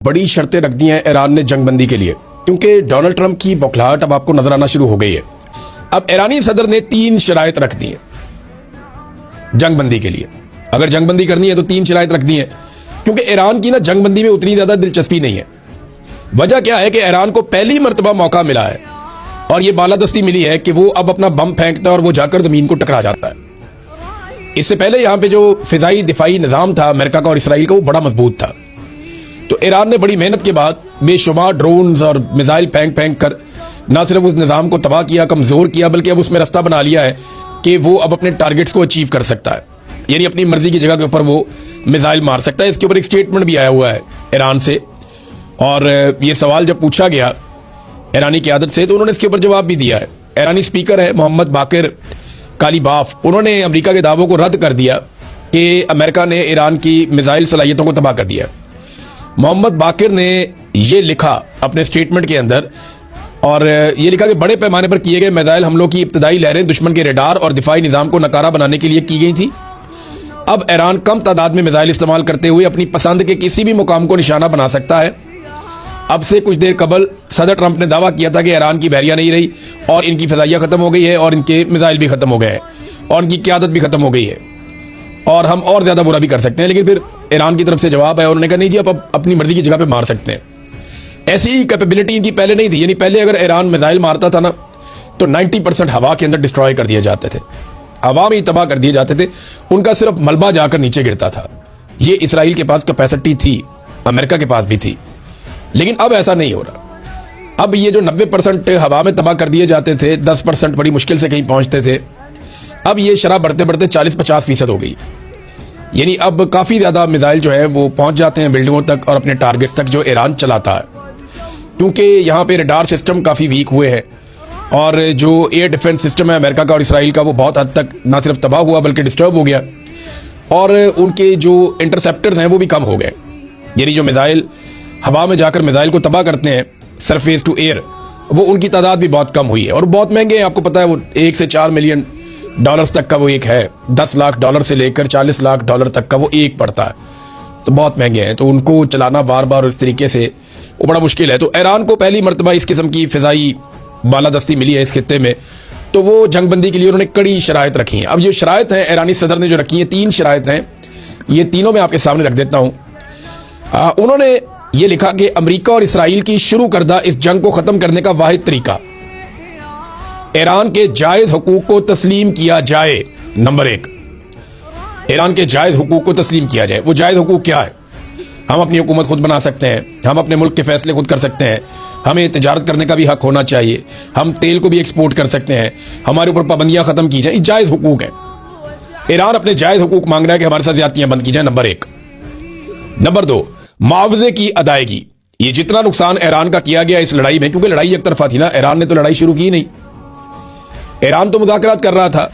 बड़ी शर्तें रख दी हैं ईरान ने जंगबंदी के लिए, क्योंकि डोनाल्ड ट्रंप की बौखलाहट अब आपको नजर आना शुरू हो गई है। अब ईरानी सदर ने 3 शराइत रख दी हैं जंगबंदी के लिए। अगर जंगबंदी करनी है तो 3 शराइत रख दी हैं, क्योंकि ईरान की ना जंगबंदी में उतनी ज्यादा दिलचस्पी नहीं है। वजह क्या है कि ईरान को पहली मर्तबा मौका मिला है और यह बालादस्ती मिली है कि वो अब अपना बम फेंकता है और वो जाकर जमीन को टकरा जाता है। इससे पहले यहां पे जो फिजाई दिफाई निजाम था अमेरिका का और इसराइल का, वो बड़ा मजबूत था। तो ईरान ने बड़ी मेहनत के बाद बेशुमार ड्रोन्स और मिसाइल फेंक फेंक कर ना सिर्फ उस निजाम को तबाह किया, कमजोर किया, बल्कि अब उसमें रास्ता बना लिया है कि वो अब अपने टारगेट्स को अचीव कर सकता है। यानी अपनी मर्जी की जगह के ऊपर वो मिसाइल मार सकता है। इसके ऊपर एक स्टेटमेंट भी आया हुआ है ईरान से, और ये सवाल जब पूछा गया ईरानी क़यादत से तो उन्होंने इसके ऊपर जवाब भी दिया है। ईरानी स्पीकर है मोहम्मद बाकिर कालीबाफ, उन्होंने अमेरिका के दावों को रद्द कर दिया कि अमेरिका ने ईरान की मिसाइल सलाहियतों को तबाह कर दिया। मोहम्मद बाकिर ने यह लिखा अपने स्टेटमेंट के अंदर, और ये लिखा कि बड़े पैमाने पर किए गए मिसाइल हमलों की इब्तदाई लहरें दुश्मन के रेडार और दिफाई निजाम को नकारा बनाने के लिए की गई थी। अब ईरान कम तादाद में मिसाइल इस्तेमाल करते हुए अपनी पसंद के किसी भी मुकाम को निशाना बना सकता है। अब से कुछ देर कबल सदर ट्रंप ने दावा किया था कि ईरान की बहरिया नहीं रही और इनकी फिजाइया खत्म हो गई है और इनके मिसाइल भी खत्म हो गए हैं और इनकी क़यादत भी खत्म हो गई है और हम और ज्यादा बुरा भी कर सकते हैं। लेकिन फिर ईरान की तरफ से जवाब है, उन्होंने कहा नहीं जी, अब अपनी मर्जी की जगह पे मार सकते हैं। ऐसी कैपेबिलिटी इनकी पहले नहीं थी। यानी पहले अगर ईरान मिसाइल मारता था ना तो 90% हवा के अंदर डिस्ट्रॉय कर दिए जाते थे, हवा में ही तबाह कर दिए जाते थे, उनका सिर्फ मलबा जाकर नीचे गिरता था। ये इसराइल के पास कैपेसिटी थी, अमेरिका के पास भी थी, लेकिन अब ऐसा नहीं हो रहा। अब ये जो 90% हवा में तबाह कर दिए जाते थे, 10% बड़ी मुश्किल से कहीं पहुंचते थे, अब ये शरह बढ़ते बढ़ते 40-50% हो गई। यानी अब काफ़ी ज़्यादा मिसाइल जो है वो पहुंच जाते हैं बिल्डिंगों तक और अपने टारगेट्स तक जो ईरान चलाता है, क्योंकि यहाँ पे रडार सिस्टम काफ़ी वीक हुए हैं और जो एयर डिफेंस सिस्टम है अमेरिका का और इसराइल का, वो बहुत हद तक ना सिर्फ तबाह हुआ बल्कि डिस्टर्ब हो गया और उनके जो इंटरसेप्टर्स हैं वो भी कम हो गए। यानी जो मिसाइल हवा में जाकर मिसाइल को तबाह करते हैं सरफेस टू एयर, वो उनकी तादाद भी बहुत कम हुई है और बहुत महंगे हैं। आपको पता है वो 1 से 4 मिलियन डॉलर्स तक का वो एक है, 10 लाख डॉलर से लेकर 40 लाख डॉलर तक का वो एक पड़ता है, तो बहुत महंगे हैं। तो उनको चलाना बार बार इस तरीके से वो बड़ा मुश्किल है। तो ईरान को पहली मरतबा इस किस्म की फिजाई बालादस्ती मिली है इस खित्ते में, तो वो जंगबंदी के लिए उन्होंने कड़ी शराइत रखी हैं। अब ये शराइत हैं ईरानी सदर ने जो रखी हैं, 3 शराइत हैं, ये तीनों मैं आपके सामने रख देता हूँ। उन्होंने ये लिखा कि अमेरिका और इसराइल की शुरू करदा इस जंग को खत्म करने का वाहिद तरीका ईरान के जायज हुकूक को तस्लीम किया जाए। नंबर 1, ईरान के जायज हुकूक को तस्लीम किया जाए। वो जायज हुकूक क्या है? हम अपनी हुकूमत खुद बना सकते हैं, हम अपने मुल्क के फैसले खुद कर सकते हैं, हमें तिजारत करने का भी हक होना चाहिए, हम तेल को भी एक्सपोर्ट कर सकते हैं, हमारे ऊपर पाबंदियां खत्म की जाए। जायज हुकूक है। ईरान अपने जायज हुकूक मांग रहा है कि हमारे साथ ज्यादतियां बंद की जाए। नंबर 1। नंबर 2, मुआवजे की अदायगी। ये जितना नुकसान ईरान का किया गया इस लड़ाई में, क्योंकि लड़ाई एक तरफा थी ना, ईरान ने तो लड़ाई शुरू की नहीं, ईरान तो मुज़ाकरात कर रहा था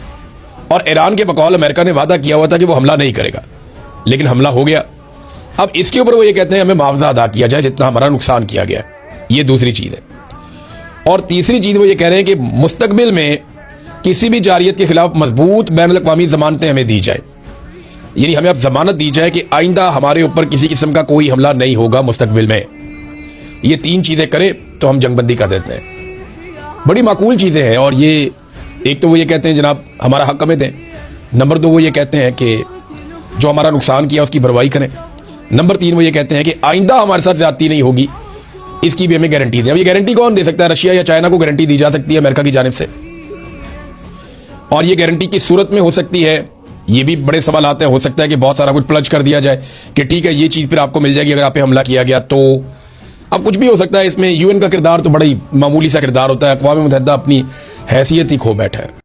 और ईरान के बकौल अमेरिका ने वादा किया हुआ था कि वो हमला नहीं करेगा, लेकिन हमला हो गया। अब इसके ऊपर वो ये कहते हैं हमें मुआवजा अदा किया जाए जितना हमारा नुकसान किया गया। ये दूसरी चीज है। और तीसरी चीज वो ये कह रहे हैं कि मुस्तकबिल में किसी भी जारियत के खिलाफ मजबूत बैनुल अक़वामी जमानतें हमें दी जाए। यानी हमें अब जमानत दी जाए कि आइंदा हमारे ऊपर किसी किस्म का कोई हमला नहीं होगा मुस्तकबिल में। ये 3 चीजें करें तो हम जंगबंदी कर देते हैं। बड़ी माकूल चीजें हैं। और ये एक तो वो ये कहते हैं जनाब हमारा हक हमें दें। नंबर 2 वो ये कहते हैं कि जो हमारा नुकसान किया उसकी भरपाई करें। नंबर 3 वो ये कहते हैं कि आइंदा हमारे साथ ज्यादती नहीं होगी, इसकी भी हमें गारंटी दें। अब ये गारंटी कौन दे सकता है? रशिया या चाइना को गारंटी दी जा सकती है अमेरिका की जानिब से, और ये गारंटी किस सूरत में हो सकती है, ये भी बड़े सवाल आते हैं। हो सकता है कि बहुत सारा कुछ प्लज कर दिया जाए कि ठीक है ये चीज फिर आपको मिल जाएगी अगर आप पे हमला किया गया, तो अब कुछ भी हो सकता है। इसमें यूएन का किरदार तो बड़ा ही मामूली सा किरदार होता है। अक़वाम मुत्तहिदा अपनी हैसियत ही खो बैठा है।